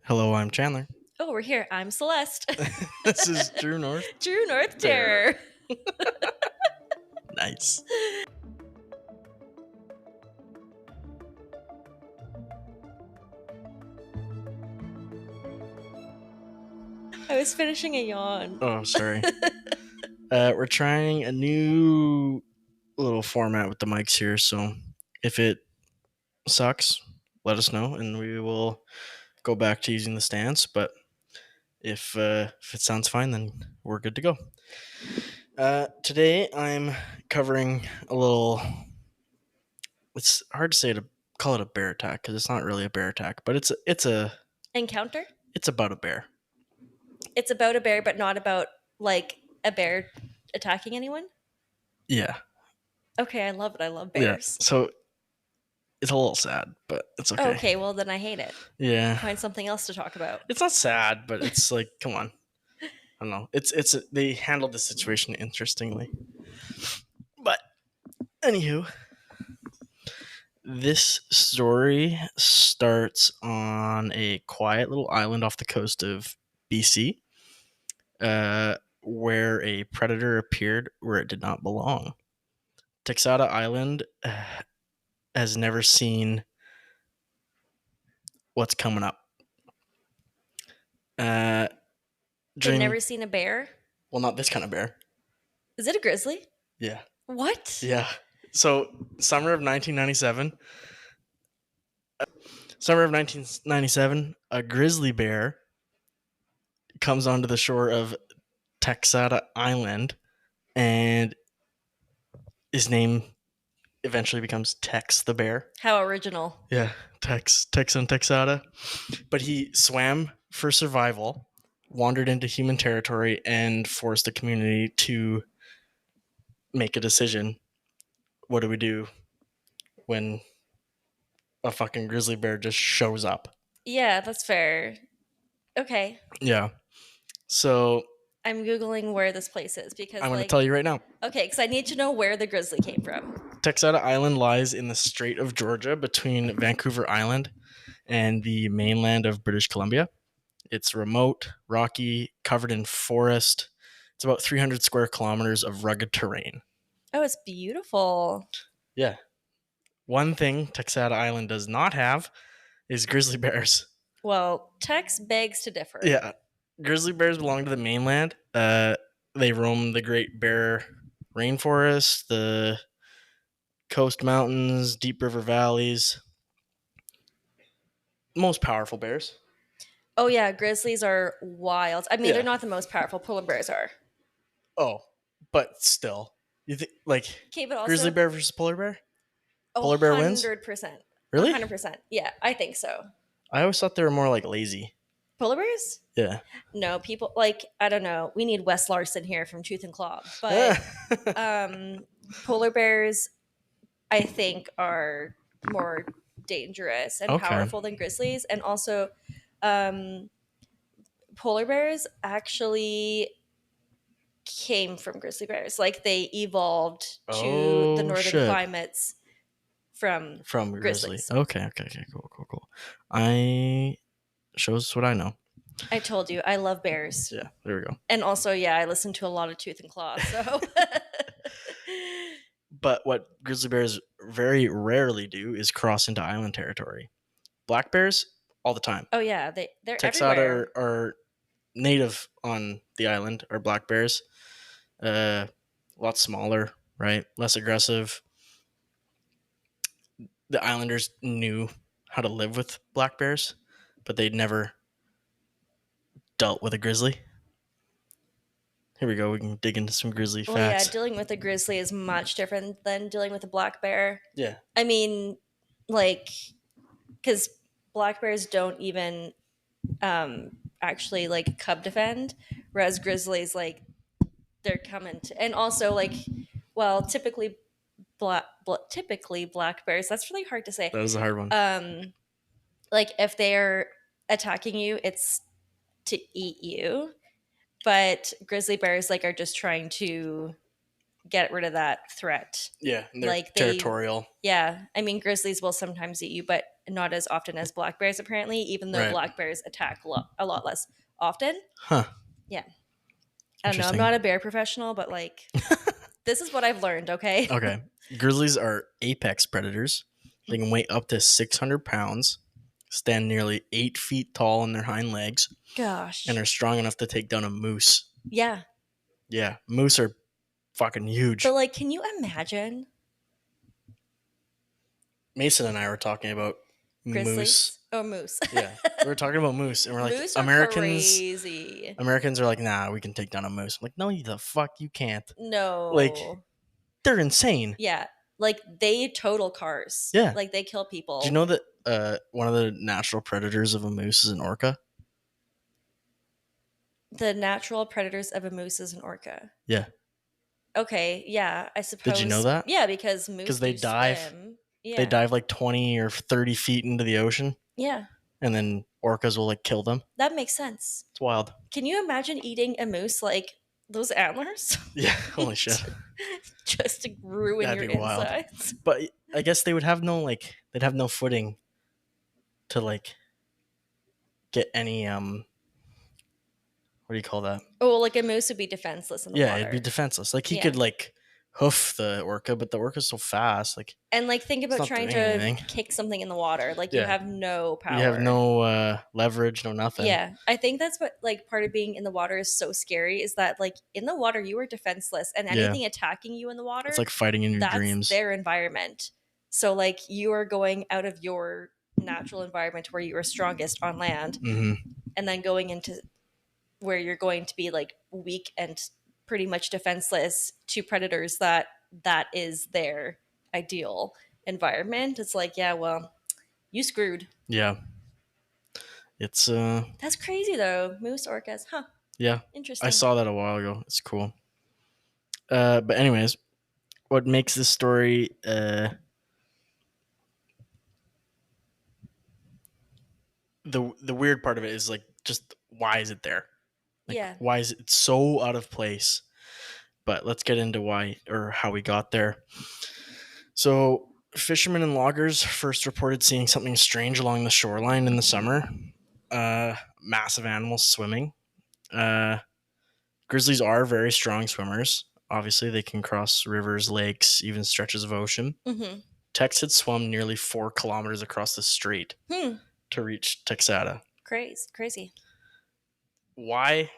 Hello, I'm Chandler. Oh, we're here. I'm Celeste. This is True North. True North Bear. Terror. Nice. I was finishing a yawn. Oh, sorry. We're trying a new little format with the mics here, so if it sucks, let us know, and we will go back to using the stands. But if it sounds fine, then we're good to go. Today, I'm covering a little. It's hard to say to call it a bear attack because it's not really a bear attack, but it's Encounter? about a bear. It's about a bear, but not about like a bear attacking anyone? Yeah. Okay, I love it. I love Yeah. bears. So it's a little sad, but it's okay. Okay, well then I hate it. Yeah. Find something else to talk about. It's not sad, but it's like, come on. I don't know. They handled the situation interestingly. But anywho, this story starts on a quiet little island off the coast of BC, where a predator appeared where it did not belong. Texada Island has never seen what's coming up. They've During, never seen a bear? well, not this kind of bear. Is it a grizzly? Yeah. What? Yeah. So, summer of 1997, a grizzly bear comes onto the shore of Texada Island, and his name eventually becomes Tex the Bear. How original. Yeah, Tex and Texada. But he swam for survival, wandered into human territory, and forced the community to make a decision. What do we do when a fucking grizzly bear just shows up? Yeah, that's fair. Okay. Yeah. So I'm Googling where this place is because I'm going to tell you right now. Okay, because I need to know where the grizzly came from. Texada Island lies in the Strait of Georgia between Vancouver Island and the mainland of British Columbia. It's remote, rocky, covered in forest. It's about 300 square kilometers of rugged terrain. Oh, it's beautiful. Yeah. One thing Texada Island does not have is grizzly bears. Well, Tex begs to differ. Yeah. Grizzly bears belong to the mainland. They roam the Great Bear Rainforest, the coast mountains, deep river valleys. Most powerful bears. Oh, yeah, grizzlies are wild. I mean, Yeah. they're not the most powerful. Polar bears are. Oh, but still. You think, like, Okay, but also grizzly bear versus polar bear? Oh, Polar bear wins? 100%. Really? 100%. Yeah, I think so. I always thought they were more like lazy. Polar bears? Yeah. No, people, like, I don't know. We need Wes Larson here from Tooth and Claw. But polar bears, I think, are more dangerous and powerful than grizzlies. And also, polar bears actually came from grizzly bears. Like, they evolved to the northern climates from grizzly. grizzlies. Okay, cool. I shows what I know. I told you, I love bears. Yeah, there we go. And also, yeah, I listen to a lot of Tooth and Claw, so. But what grizzly bears very rarely do is cross into island territory. Black bears, all the time. Oh, yeah, they're Texada everywhere. are native on the island, are black bears. A lot smaller, right? Less aggressive. The islanders knew how to live with black bears, but they'd never dealt with a grizzly. Here we go. We can dig into some grizzly facts. Well, yeah, dealing with a grizzly is much different than dealing with a black bear. Yeah. I mean, like, because black bears don't even actually, like, cub defend, whereas grizzlies, like, they're coming to, and also, like, well, typically black bears, that's really hard to say. That was a hard one. Like, if they're attacking you, it's to eat you. But grizzly bears, like, are just trying to get rid of that threat. Yeah, they're like territorial. Yeah, I mean, grizzlies will sometimes eat you, but not as often as black bears, apparently, even though Right. black bears attack a lot less often. Huh. Yeah. I don't know. I'm Interesting. not a bear professional, but like, this is what I've learned, okay? Okay. Grizzlies are apex predators. They can weigh up to 600 pounds, stand nearly 8 feet tall on their hind legs, Gosh. and are strong enough to take down a moose. Yeah. Yeah, moose are fucking huge. But like, can you imagine Mason and I were talking about grizzlies? moose. Oh, moose. Yeah, we were talking about moose, and we're like, Moose are Americans. crazy. Americans are like, nah, we can take down a moose. I'm like, no, you the fuck, you can't. No. Like, they're insane. Yeah. Like, they total cars. Yeah. Like, they kill people. Do you know that one of the natural predators of a moose is an orca? The natural predators of a moose is an orca. Yeah. Okay, yeah, I suppose. Did you know that? Yeah, because moose 'Cause they do dive. swim. Yeah. They dive like 20 or 30 feet into the ocean, Yeah, and then orcas will like kill them. that makes sense. It's wild. Can you imagine eating a moose like those antlers? Yeah, holy shit. Just to ruin That'd your be wild. insides. But I guess they would have they'd have no footing to like get any what do you call that? Oh, like a moose would be defenseless in the water. It'd be defenseless. Like he Yeah. could like hoof the orca, but the orca's so fast. Like And like think about not trying doing to anything. kick something in the water. Like you Yeah. have no power. you have no leverage, no nothing. Yeah, I think that's what like part of being in the water is so scary is that like in the water you are defenseless and Yeah. anything attacking you in the water It's like fighting in your that's dreams. their environment. So like you are going out of your natural environment where you are strongest on land hmm and then going into where you're going to be like weak and pretty much defenseless to predators that is their ideal environment. It's like, yeah, well, you screwed. Yeah. It's That's crazy though. Moose orcas. Huh. yeah. Interesting. I saw that a while ago. It's cool. But anyways, what makes this story the weird part of it is like just why is it there? Like, Yeah. why is it so out of place? But let's get into why or how we got there. So, fishermen and loggers first reported seeing something strange along the shoreline in the summer. Massive animals swimming. Grizzlies are very strong swimmers. Obviously, they can cross rivers, lakes, even stretches of ocean. Mm-hmm. Tex had swum nearly 4 kilometers across the strait to reach Texada. Crazy. Why?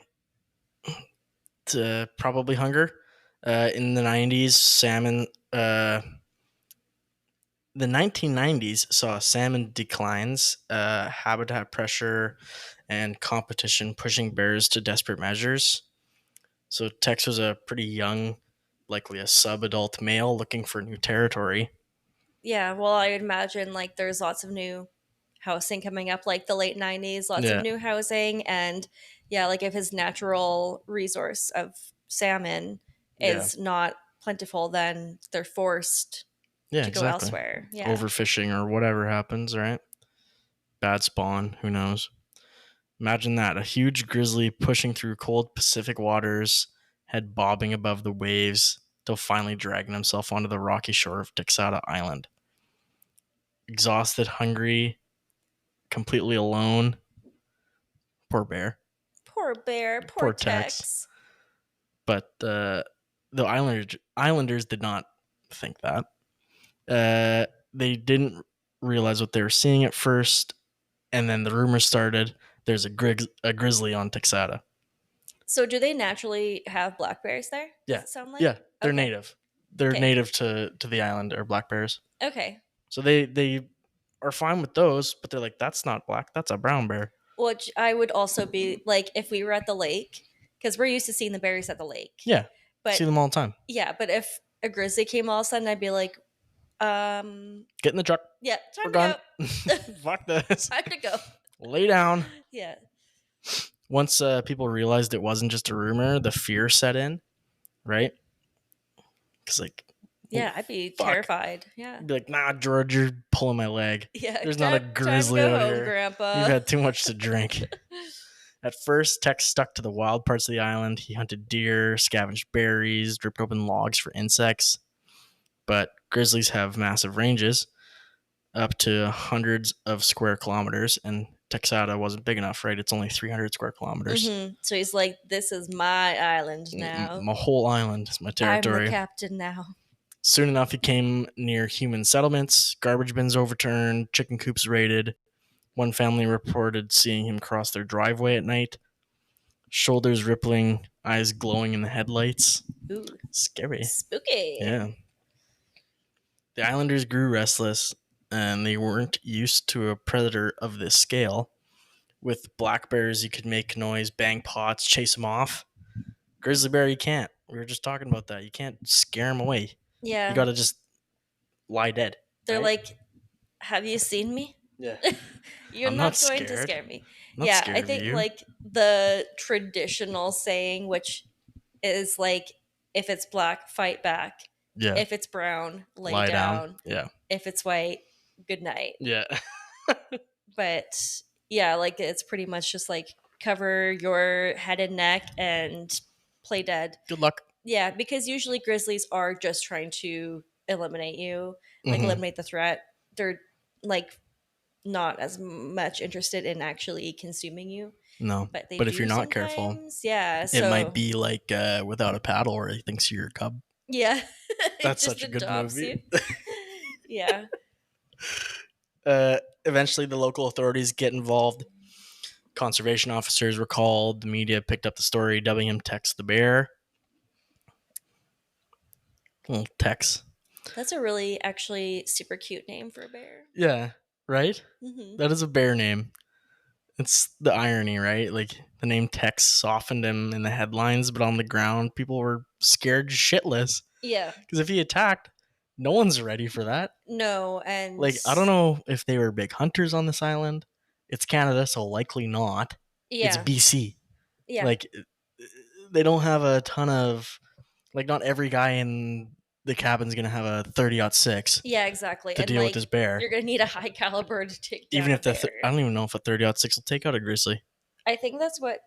Probably hunger. In the 90s, the 1990s saw salmon declines, habitat pressure, and competition pushing bears to desperate measures. So Tex was a pretty young, likely a sub-adult male looking for new territory. Yeah, well, I would imagine like there's lots of new housing coming up, like the late 90s, lots of new housing. And yeah, like if his natural resource of salmon is not plentiful, then they're forced to go elsewhere. Yeah. Overfishing or whatever happens, right? Bad spawn, who knows? Imagine that. A huge grizzly pushing through cold Pacific waters, head bobbing above the waves, till finally dragging himself onto the rocky shore of Texada Island. Exhausted, hungry, completely alone. Poor bear. Poor bear. Poor Tex. But the Islanders did not think that. They didn't realize what they were seeing at first, and then the rumors started. There's a grizzly on Texada. So do they naturally have black bears there? Yeah. Does it sound like? Yeah, they're Okay. native. They're Okay. native to the island, or black bears. Okay. So they are fine with those, but they're like, that's not black, that's a brown bear. Which I would also be like if we were at the lake, because we're used to seeing the bears at the lake. Yeah, but see them all the time. Yeah, but if a grizzly came all of a sudden, I'd be like, get in the truck. Yeah, time We're to gone. go. Fuck this. Time to go. Lay down. Yeah. Once people realized it wasn't just a rumor, the fear set in, right? Because like, yeah, I'd be terrified. Yeah. I'd be like, nah, George, you're pulling my leg. Yeah. There's not a grizzly time to go out home, here. Grandpa. You've had too much to drink. At first, Tex stuck to the wild parts of the island. He hunted deer, scavenged berries, ripped open logs for insects. But grizzlies have massive ranges. up to hundreds of square kilometers, and Texada wasn't big enough, right? It's only 300 square kilometers. So he's like, "This is my island now. My whole island is my I'm the territory. captain now." Soon enough, he came near human settlements, garbage bins overturned, chicken coops raided. One family reported seeing him cross their driveway at night, shoulders rippling, eyes glowing in the headlights. Ooh, Scary. spooky. Yeah. The islanders grew restless, and they weren't used to a predator of this scale. With black bears, you could make noise, bang pots, chase them off. Grizzly bear, you can't. We were just talking about that. You can't scare them away. Yeah. You gotta just lie dead. They're right? like, "Have you seen me? Yeah. You're I'm not not going to scared. scare me." I'm not Yeah, scared I of think you. like the traditional saying, which is like, if it's black, fight back. Yeah. If it's brown, lay Lie down. Yeah. If it's white, good night. Yeah. But yeah, like it's pretty much just like cover your head and neck and play dead. Good luck. Yeah, because usually grizzlies are just trying to eliminate you, like Mhm. eliminate the threat. They're like not as much interested in actually consuming you. No. But they But do if you're not careful, sometimes. Yeah, it so might be like without a paddle, where he thinks you're a cub. yeah, it That's just such a good adopts movie. you. Yeah. Eventually, the local authorities get involved. Conservation officers were called. The media picked up the story, dubbing him Tex the Bear. Well, Tex. That's a really actually super cute name for a bear. Yeah, right? Mm-hmm. That is a bear name. It's the irony, right? Like the name Tex softened him in the headlines, but on the ground, people were scared shitless. Yeah. Because if he attacked, no one's ready for that. No, and Like, I don't know if they were big hunters on this island. It's Canada, so likely not. Yeah. It's BC. Yeah. Like, they don't have a ton of, like, not every guy in the cabin's gonna have a 30-06 yeah, exactly. to and deal like, with this bear. You're gonna need a high caliber to take down Even if a bear. I don't even know if a 30-06 will take out a grizzly. I think that's what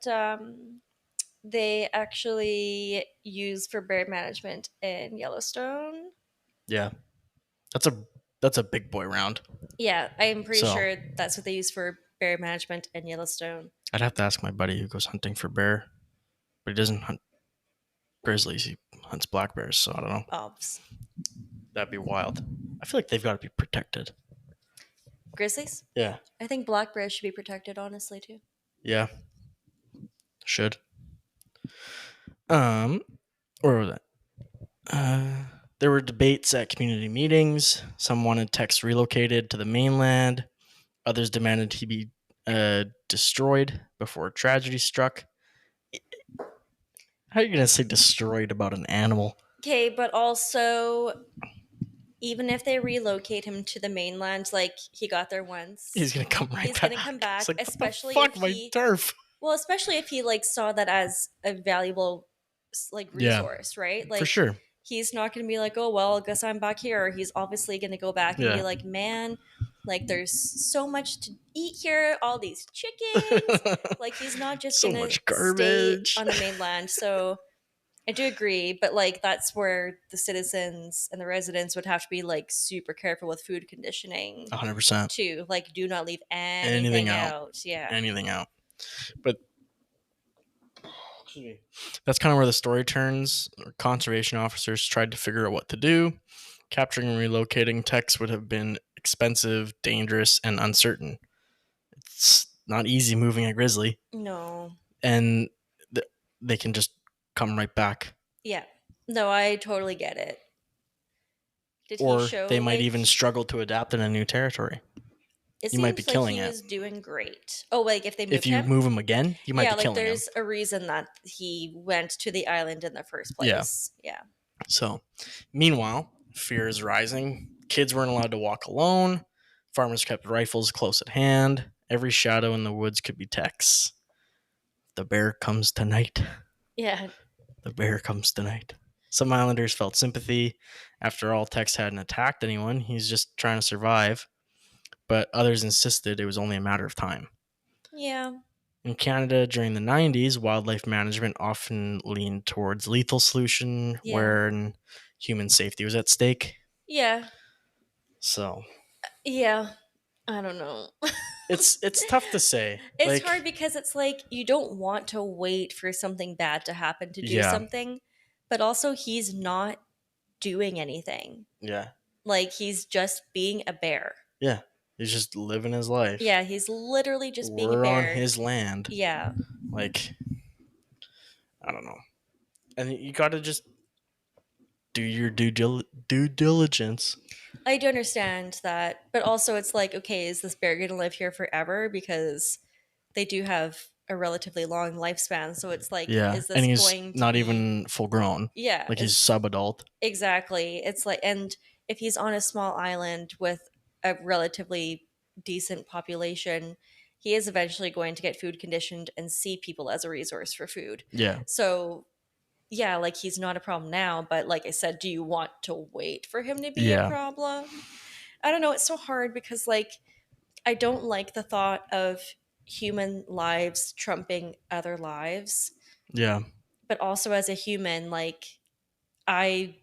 they actually use for bear management in Yellowstone. Yeah, that's a big boy round. Yeah, I'm pretty So- sure that's what they use for bear management in Yellowstone. I'd have to ask my buddy who goes hunting for bear, but he doesn't hunt grizzlies. He hunts black bears, so I don't know. Obs. That'd be wild. I feel like they've got to be protected. Grizzlies? Yeah. I think black bears should be protected, honestly, too. Yeah. Should. Where was that? There were debates at community meetings. Some wanted Tex relocated to the mainland. Others demanded he be destroyed before tragedy struck. How are you going to say destroyed about an animal? Okay, but also, even if they relocate him to the mainland, like he got there once, He's going to come right he's back. gonna come back, It's like, especially what the fuck, if my he. turf. Well, especially if he like saw that as a valuable like resource, right? Like For sure. he's not going to be like, "Oh, well, I guess I'm back here." He's obviously going to go back and be Yeah. like, "Man, like there's so much to eat here, all these chickens." Like he's not just So going to much stay garbage. on the mainland. So I do agree, but like that's where the citizens and the residents would have to be like super careful with food conditioning 100%. too. Like do not leave anything out. Yeah. Anything out. But that's kind of where the story turns. Conservation officers tried to figure out what to do. Capturing and relocating Tex would have been expensive, dangerous, and uncertain. It's not easy moving a grizzly. No. And they can just come right back. Yeah. No, I totally get it. Did Or he show, they might like, even struggle to adapt in a new territory. It you might be seems like killing he it. was doing great. Oh, like if they moved If you him? move him again, you might yeah, be like killing him. there's a reason that he went to the island in the first place. Yeah. So, meanwhile, fear is rising. Kids weren't allowed to walk alone. Farmers kept rifles close at hand. Every shadow in the woods could be Tex. The bear comes tonight. Yeah. The bear comes tonight. Some islanders felt sympathy. After all, Tex hadn't attacked anyone. He's just trying to survive. But others insisted it was only a matter of time. Yeah. In Canada during the 90s, wildlife management often leaned towards lethal solution Yeah. where human safety was at stake. Yeah. So, Yeah. I don't know. It's tough to say. It's hard Like, because it's like you don't want to wait for something bad to happen to do yeah, something, but also he's not doing anything. yeah, Like he's just being a bear. yeah. He's just living his life. Yeah, he's literally just being a We're on bear. his land. Yeah. Like, I don't know. And you got to just do your due diligence. I do understand that, but also it's like, okay, is this bear going to live here forever? Because they do have a relatively long lifespan. So it's like, Yeah, is and this he's going to not be, even full grown. yeah, Like he's is sub-adult. exactly. It's like, and if he's on a small island with a relatively decent population, he is eventually going to get food conditioned and see people as a resource for food. Yeah, So, yeah, like he's not a problem now, but like I said, do you want to wait for him to be a yeah, problem? I don't know. It's so hard because, like, I don't like the thought of human lives trumping other lives, yeah, but also as a human, like, I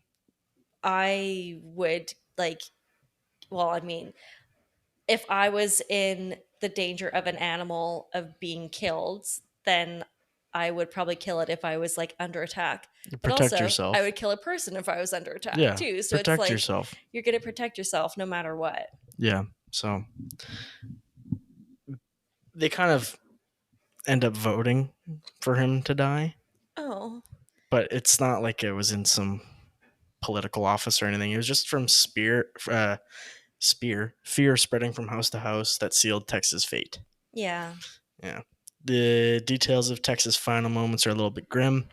I would like, well, I mean, if I was in the danger of an animal of being killed, then I would probably kill it if I was like under attack. you But protect also, I yourself. would kill a person if I was under attack Yeah, too. So it's protect like yourself. you're going to protect yourself no matter what. Yeah, so they kind of end up voting for him to die, Oh, but it's not like it was in some political office or anything. It was just from fear spreading from house to house that sealed Tex's fate. yeah. Yeah. The details of Tex's final moments are a little bit grim.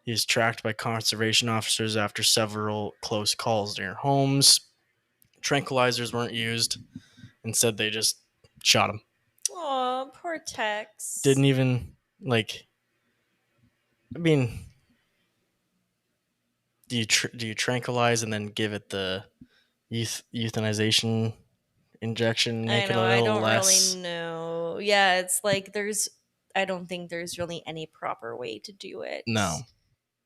He is tracked by conservation officers after several close calls near homes. Tranquilizers weren't used. Instead, they just shot him. Oh, poor Tex. Didn't even, like, I mean, do you tranquilize and then give it the euthanization injection, I make it a know, I little don't really less? know. Yeah, it's like I don't think there's really any proper way to do it. No.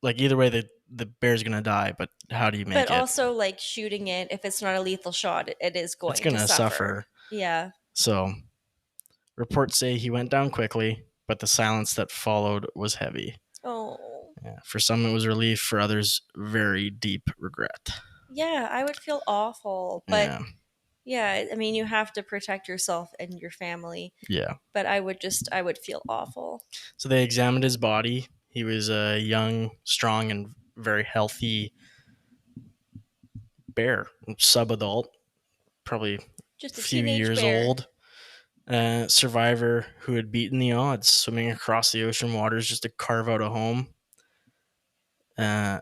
Like, either way, the bear's gonna die, but how do you But make it? also, like shooting it, if it's not a lethal shot, it is It's going to gonna suffer. suffer. Yeah. So, reports say he went down quickly, but the silence that followed was heavy. Oh. Yeah. For some, it was relief. For others, very deep regret. Yeah, I would feel awful. But Yeah. yeah, I mean, you have to protect yourself and your family. Yeah. But I would feel awful. So they examined his body. He was a young, strong, and very healthy bear, sub-adult, probably a Just a few teenage years bear. old. Survivor who had beaten the odds, swimming across the ocean waters just to carve out a home. Uh,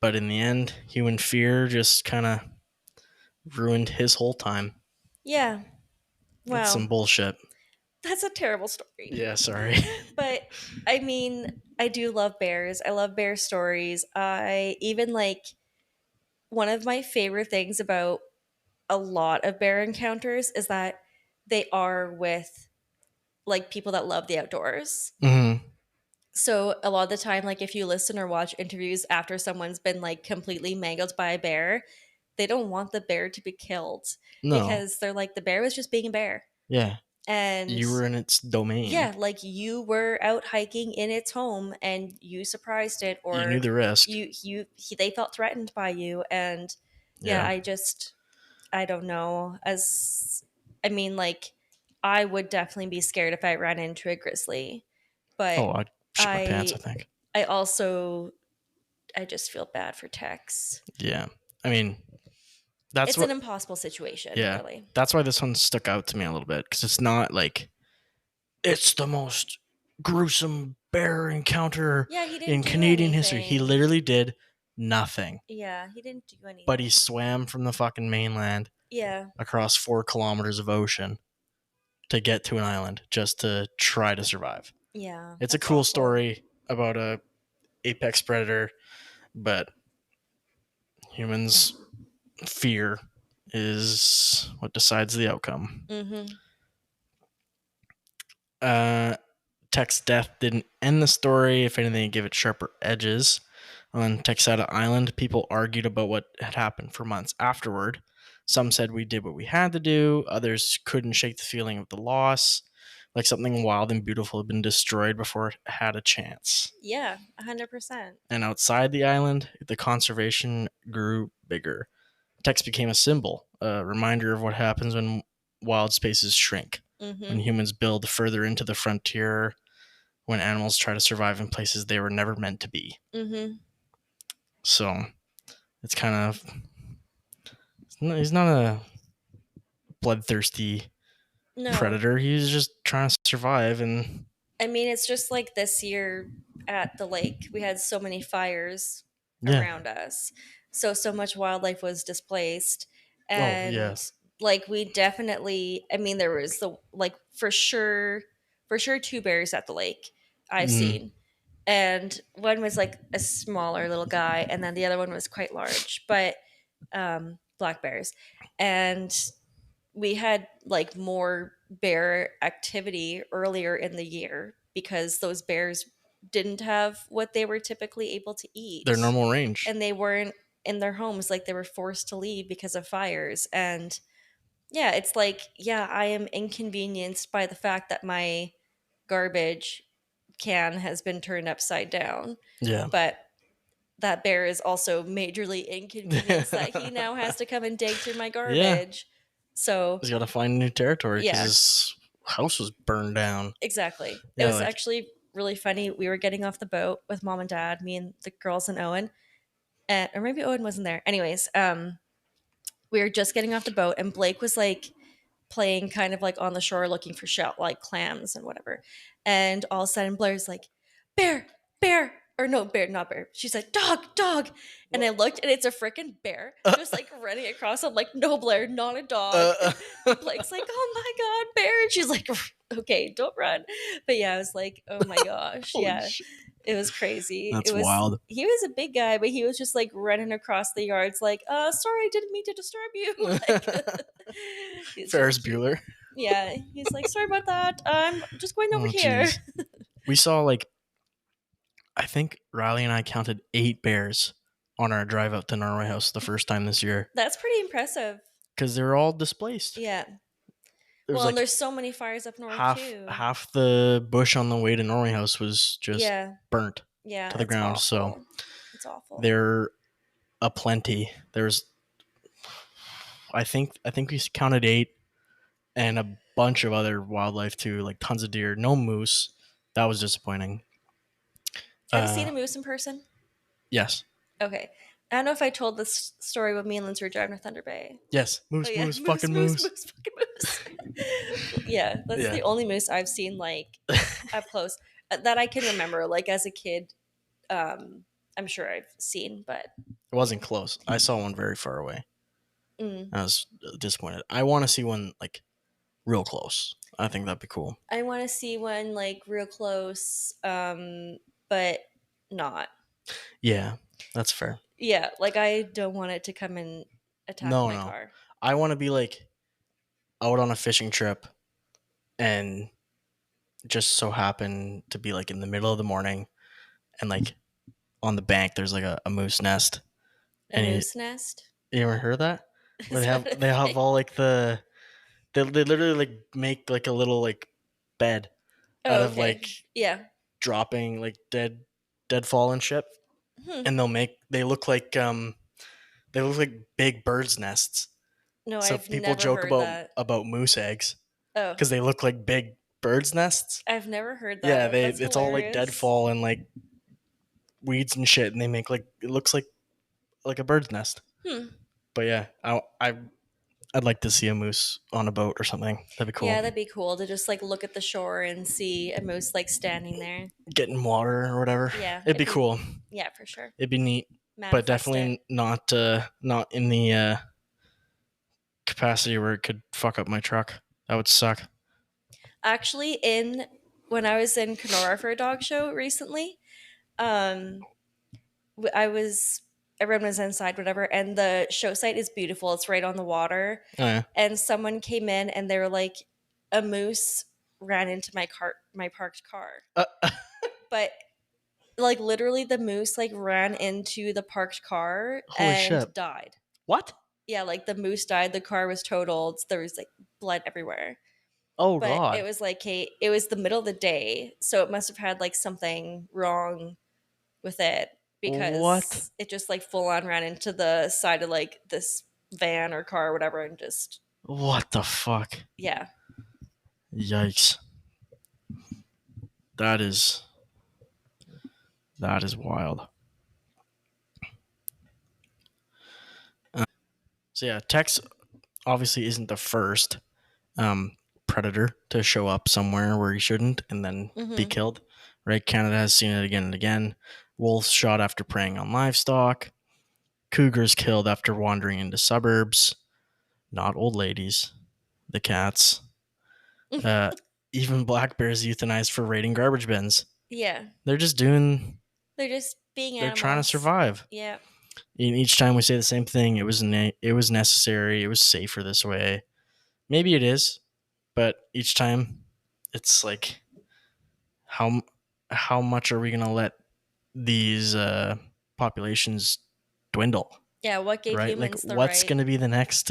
but in the end, human fear just kind of ruined his whole time. Yeah. That's Wow. some bullshit. That's a terrible story. Yeah, sorry. But I mean, I do love bears. I love bear stories. I even like one of my favorite things about a lot of bear encounters is that they are with like people that love the outdoors. Hmm. So a lot of the time, like if you listen or watch interviews after someone's been like completely mangled by a bear, they don't want the bear to be killed No. because they're like the bear was just being a bear. Yeah. And You were in its domain. yeah, like you were out hiking in its home and you surprised it, You knew or the risk. they felt threatened by you, and yeah, Yeah. I don't know. As I mean, like I would definitely be scared if I ran into a grizzly, but Oh, I'd shit my pants, I I think. I also I just feel bad for Tex. Yeah. I mean, that's It's an what, impossible situation, yeah. really. That's why this one stuck out to me a little bit, because it's not like, it's the most gruesome bear encounter Yeah, he didn't in do Canadian history. He anything. literally did nothing, Yeah, he didn't do but he anything. swam from the fucking mainland Yeah, across 4 kilometers of ocean to get to an island just to try to survive. yeah, It's a that's cool awful. story about a apex predator, but humans' fear is what decides the outcome. Mm-hmm. Uh, Tech's death didn't end the story. If anything, it gave it sharper edges. On Texada Island, people argued about what had happened for months afterward. Some said we did what we had to do. Others couldn't shake the feeling of the loss, like something wild and beautiful had been destroyed before it had a chance. Yeah, 100%. And outside the island, the conservation grew bigger. Tex became a symbol, a reminder of what happens when wild spaces shrink, when Mm-hmm. humans build further into the frontier, when animals try to survive in places they were never meant to be. Mm-hmm. So it's kind of, he's not a bloodthirsty No, predator. He's just trying to survive. And I mean, it's just like this year at the lake, we had so many fires yeah. around us. So much wildlife was displaced. Oh, yeah. And like, we definitely, I mean, there was like, for sure, two bears at the lake I've Mm. seen. And one was like a smaller little guy, and then the other one was quite large, but black bears. And we had like more bear activity earlier in the year because those bears didn't have what they were typically able to Their eat, normal range. and they weren't in their homes, like they were forced to leave because of fires. And yeah, it's like, yeah, I am inconvenienced by the fact that my garbage can has been turned upside down, Yeah. but that bear is also majorly inconvenienced that he now has to come and dig through my Yeah. garbage. So He's got to find new territory because yeah, his house was burned down. exactly. It Yeah, was like, actually really funny. We were getting off the boat with mom and dad, me and the girls and Owen, and, or maybe Owen wasn't there. Anyways, we were just getting off the boat, and Blake was like playing kind of like on the shore looking for shell, like clams and whatever. And all of a sudden, Blair's like, "Bear, bear." Or no, bear, not bear. She's like, "Dog, dog." And I looked, and it's a freaking bear just like running across. I'm like, "No, Blair, not a dog." uh, And Blake's like, "Oh my God, bear." And she's like, "Okay, don't run." But yeah, I was like, "Oh my gosh." holy Yeah, shit. it was crazy. That's wild. He was a big guy, but he was just like running across the yards, like, sorry, I didn't mean to disturb you." Like, he's really Ferris cute. Bueller. Yeah, he's like, "Sorry about that. I'm just going over Oh, here." jeez. We saw, like, I think Riley and I counted 8 bears on our drive out to Norway House the first time this year That's pretty impressive. because they were all displaced. Yeah. There was Well, and like there's so many fires up north half too. half the bush on the way to Norway House was just Yeah. burnt Yeah, to the it's ground. So awful. It's awful. there aplenty. There's I think we counted 8 and a bunch of other wildlife too, like tons of deer. No moose. That was disappointing. Have you seen a moose in person? Yes. Okay. I don't know if I told this story when me and Lindsay were driving to Thunder Bay. Yes. Oh Moose, yeah, moose, fucking moose. fucking moose. Yeah, that's Yeah. the only moose I've seen like up close that I can remember. Like as a kid, I'm sure I've seen, but It wasn't close. I saw one very far away. mm, I was disappointed. I want to see one like real close. I think that'd be cool. I want to see one like real close, but not. Yeah, that's fair. Yeah, like I don't want it to come and attack No, my no. car. I want to be like out on a fishing trip and just so happen to be like in the middle of the morning and like on the bank there's like a moose nest. A And moose nest? you ever heard of that? Where Is that a they have thing? all like they literally like make like a little like bed out Oh, of okay. like Yeah. dropping like dead fallen shit. Hmm. And they look like big birds' nests. No, So I've people never joke heard that. about moose eggs Oh, because they look like big birds' nests. I've never heard Yeah, that. they That's it's all like hilarious. deadfall and like weeds and shit, and they make like it looks like a bird's nest. Hmm. But yeah, I'd like to see a moose on a boat or something. That'd be cool. Yeah, that'd be cool to just like look at the shore and see a moose like standing there. Get in water or whatever. Yeah, It'd be cool. Yeah, for sure. It'd be neat, but Manifest definitely it. not in the capacity where it could fuck up my truck. That would suck. Actually, in when I was in Kenora for a dog show recently, um, I was everyone was inside, whatever, and the show site is beautiful. It's right on the water, Oh, yeah. and someone came in and they were like, a moose ran into my parked car, but like literally the moose like ran into the parked car Holy and shit. died. What? Yeah, like the moose died, the car was totaled, there was like blood everywhere. Oh But it God. was like, hey, it was the middle of the day, so it must have had like something wrong with it What? because it just like full on ran into the side of like this van or car or whatever and just, What the fuck? yeah. Yikes. That is wild. So yeah, Tex obviously isn't the first predator to show up somewhere where he shouldn't and then be Mm-hmm. killed. Right? Canada has seen it again and again. Wolves shot after preying on livestock. Cougars killed after wandering into suburbs. Not old ladies. The cats. Uh, even black bears euthanized for raiding garbage bins. Yeah. They're just doing. They're just being They're trying to animals. survive. Yeah. And each time we say the same thing, it was necessary. It was safer this way. Maybe it is, but each time, it's like how how much are we gonna let these populations dwindle? Yeah. What gave Right? Like, humans the what's right? gonna be the next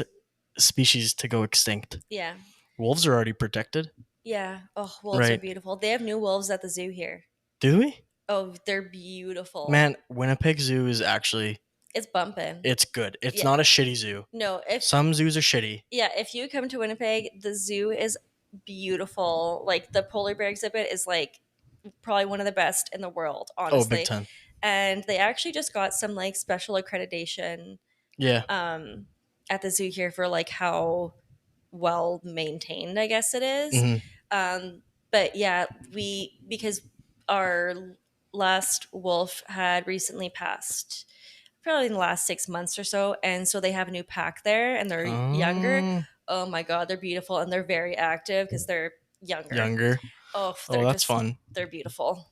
species to go extinct? Yeah. Wolves are already protected, Yeah. Oh, wolves are right? beautiful. They have new wolves at the zoo here. Do we? Oh, they're beautiful. Man, Winnipeg Zoo is actually It's bumping. it's good. It's Yeah. not a shitty zoo. No, if Some zoos are shitty. yeah, if you come to Winnipeg, the zoo is beautiful. Like the polar bear exhibit is like probably one of the best in the world, Oh, big honestly. time. And they actually just got some like special accreditation Yeah. um at the zoo here for like how well maintained I guess it is. Hmm. But yeah, we because our last wolf had recently passed probably in the last 6 months or so, and so they have a new pack there and they're younger. Um, Oh my god, they're beautiful and they're very active because they're younger. younger. Oh, Oh, that's fun. they're beautiful.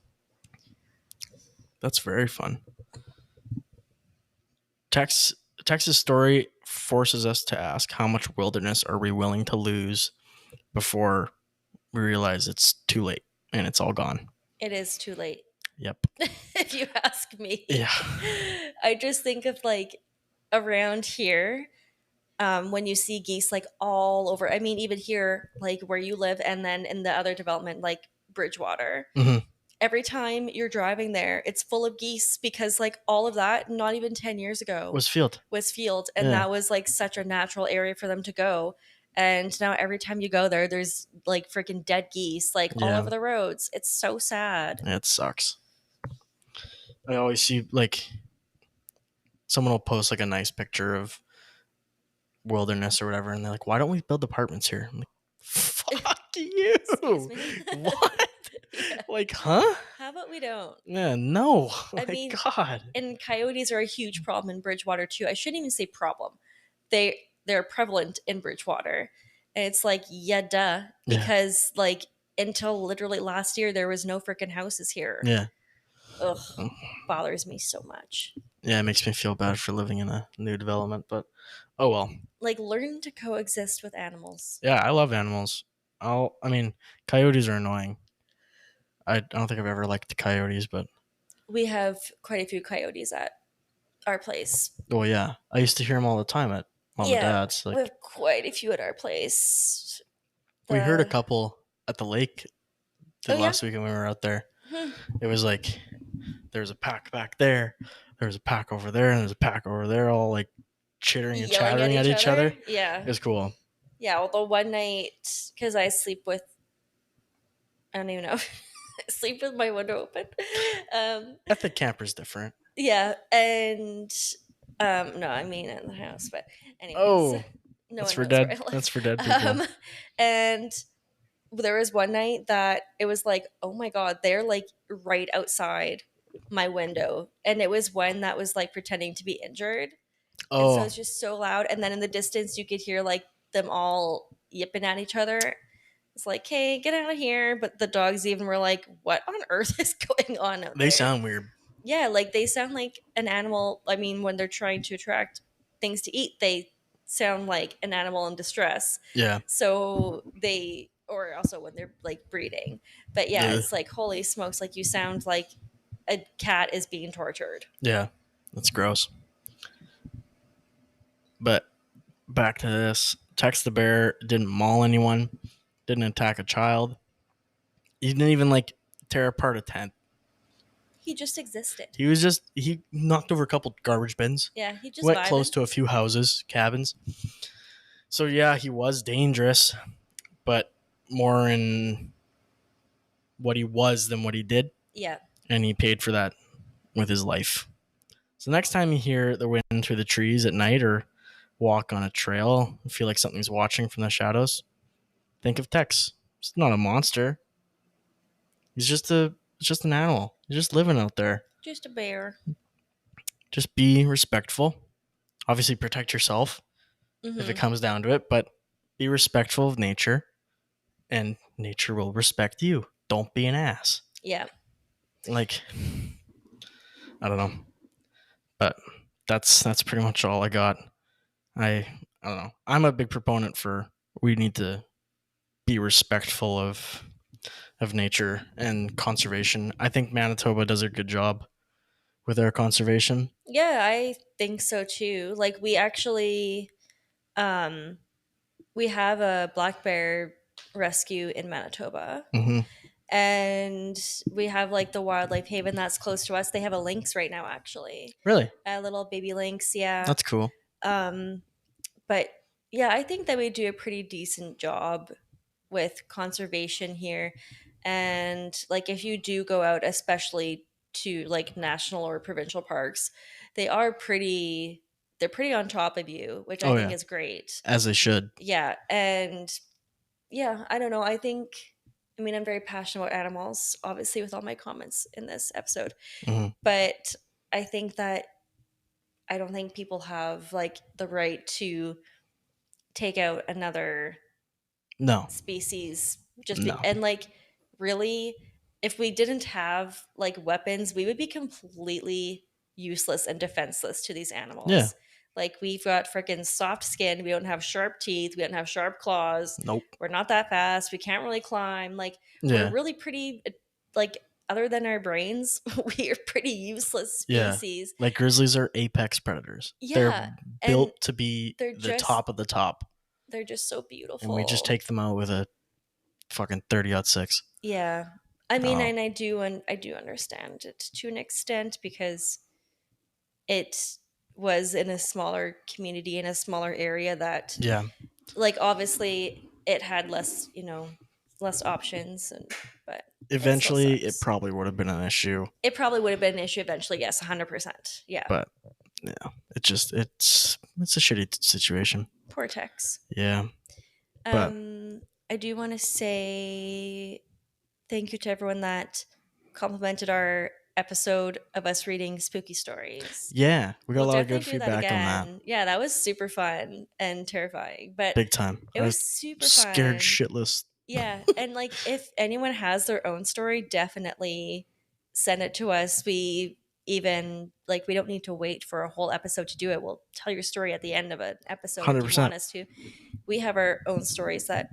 That's very fun. Tex Texas story forces us to ask how much wilderness are we willing to lose before we realize it's too late and it's all gone. It is too late. Yep. If you ask me. Yeah. I just think of like around here, when you see geese like all over. I mean, even here, like where you live, and then in the other development, like Bridgewater. Hmm. Every time you're driving there, it's full of geese because like all of that, not even 10 years ago, Was field. was field, and Yeah. that was like such a natural area for them to go. And now every time you go there, there's like freaking dead geese like all Yeah. over the roads. It's so sad. It sucks. I always see like someone will post like a nice picture of wilderness or whatever, and they're like, "Why don't we build apartments here?" I'm like, "Fuck you! Excuse me. What? Yeah. Like, huh? How about we don't? Yeah, no. I My mean, God. and coyotes are a huge problem in Bridgewater too. I shouldn't even say problem. They're prevalent in Bridgewater. And it's like, yeah, duh. Yeah. Because like until literally last year there was no freaking houses here. Yeah. Ugh. Bothers me so much. Yeah, it makes me feel bad for living in a new development, but oh well. Like learn to coexist with animals. Yeah, I love animals. I mean, coyotes are annoying. I don't think I've ever liked the coyotes, but We have quite a few coyotes at our place. oh yeah, I used to hear them all the time at mom and dad's. We Like, have quite a few at our place. we heard a The couple at the lake the Oh yeah. last weekend when we were out there. Hmm. It was like there was a pack back there, there was a pack over there, and there was a pack over there, all like chittering and Yelling chattering at each other. Yeah. It was cool. Yeah, although one night, because I sleep with, I don't even know, I sleep with my window open. I think camper's different. Yeah, and no, I mean in the house, but anyways, Oh, no that's one for knows where dead. I live. That's for dead people. And there was one night that it was like, oh my god, they're like right outside my window, and it was one that was like pretending to be injured. And so Oh, it's just so loud. And then in the distance, you could hear like them all yipping at each other. It's like, hey, get out of here. But the dogs even were like, what on earth is going on out there? they sound weird. Yeah, like they sound like an animal. I mean, when they're trying to attract things to eat, they sound like an animal in distress. Yeah. So they, or also when they're like breeding. But yeah, Yeah. it's like, holy smokes, like you sound like a cat is being tortured. Yeah. That's gross. But back to this. Tex the Bear didn't maul anyone, didn't attack a child. He didn't even like tear apart a tent. He just existed. He knocked over a couple garbage bins. Yeah, he just Went vibing. close to a few houses, cabins. So yeah, he was dangerous, but more in what he was than what he did. Yeah. And he paid for that with his life. So next time you hear the wind through the trees at night or walk on a trail and feel like something's watching from the shadows, think of Tex. He's not a monster. He's just an animal. He's just living out there. Just a bear. Just be respectful. Obviously protect yourself if it comes down to it, but be respectful of nature and nature will respect you. Don't be an ass. Yeah. Like, I don't know. But that's pretty much all I got. I don't know. I'm a big proponent for we need to be respectful of nature and conservation. I think Manitoba does a good job with their conservation. Yeah, I think so too. Like we actually we have a black bear rescue in Manitoba. Mm-hmm. And we have like the wildlife haven that's close to us. They have a lynx right now, actually. Really? A little baby lynx, yeah. That's cool. But yeah, I think that we do a pretty decent job with conservation here. And like if you do go out, especially to like national or provincial parks, they're pretty on top of you, which I think is great. As they should. Yeah. And yeah, I don't know. I mean, I'm very passionate about animals, obviously, with all my comments in this episode. Mm-hmm. But I think that I don't think people have like the right to take out another species and like really, if we didn't have like weapons, we would be completely useless and defenseless to these animals. Yeah. Like we've got freaking soft skin, we don't have sharp teeth, we don't have sharp claws. Nope. We're not that fast, we can't really climb. Like we're really pretty like other than our brains, we are pretty useless species. Yeah. Like grizzlies are apex predators. Yeah. They're built to be the top of the top. They're just so beautiful. And we just take them out with a fucking 30-06. Yeah. I mean, and I do understand it to an extent because it was in a smaller community in a smaller area that like obviously it had less, less options but eventually it probably would have been an issue. It probably would have been an issue eventually, yes, 100%. Yeah. But yeah, it's a shitty situation. Poor Tex. Yeah. But I do want to say thank you to everyone that complimented our episode of us reading spooky stories. Yeah, we got a lot of good feedback on that. Yeah, that was super fun and terrifying, but big time. It was super scared fun. shitless. Yeah, and like if anyone has their own story, definitely send it to us. We even like we don't need to wait for a whole episode to do it. We'll tell your story at the end of an episode 100%. if you want us to. We have our own stories that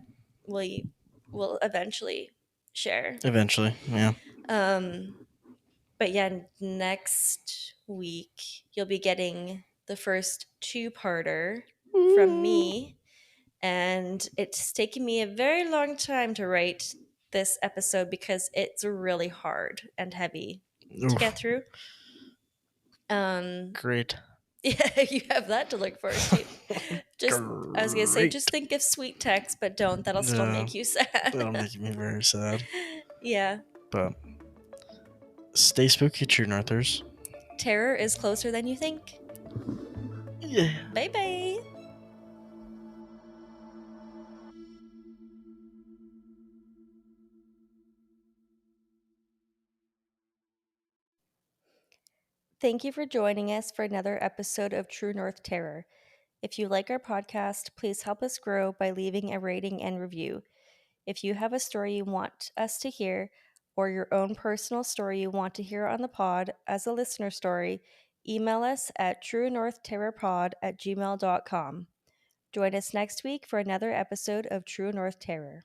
we will eventually share. Eventually, yeah. But yeah, next week you'll be getting the first 2-parter from me. And it's taken me a very long time to write this episode because it's really hard and heavy to get through. Great. Yeah, you have that to look forward to. I was gonna say, just think of sweet text, but don't. That'll still make you sad. That'll make me very sad. Yeah. But stay spooky, True Northers. Terror is closer than you think. Yeah. Bye-bye. Thank you for joining us for another episode of True North Terror. If you like our podcast, please help us grow by leaving a rating and review. If you have a story you want us to hear, or your own personal story you want to hear on the pod as a listener story, email us at truenorthterrorpod@gmail.com. Join us next week for another episode of True North Terror.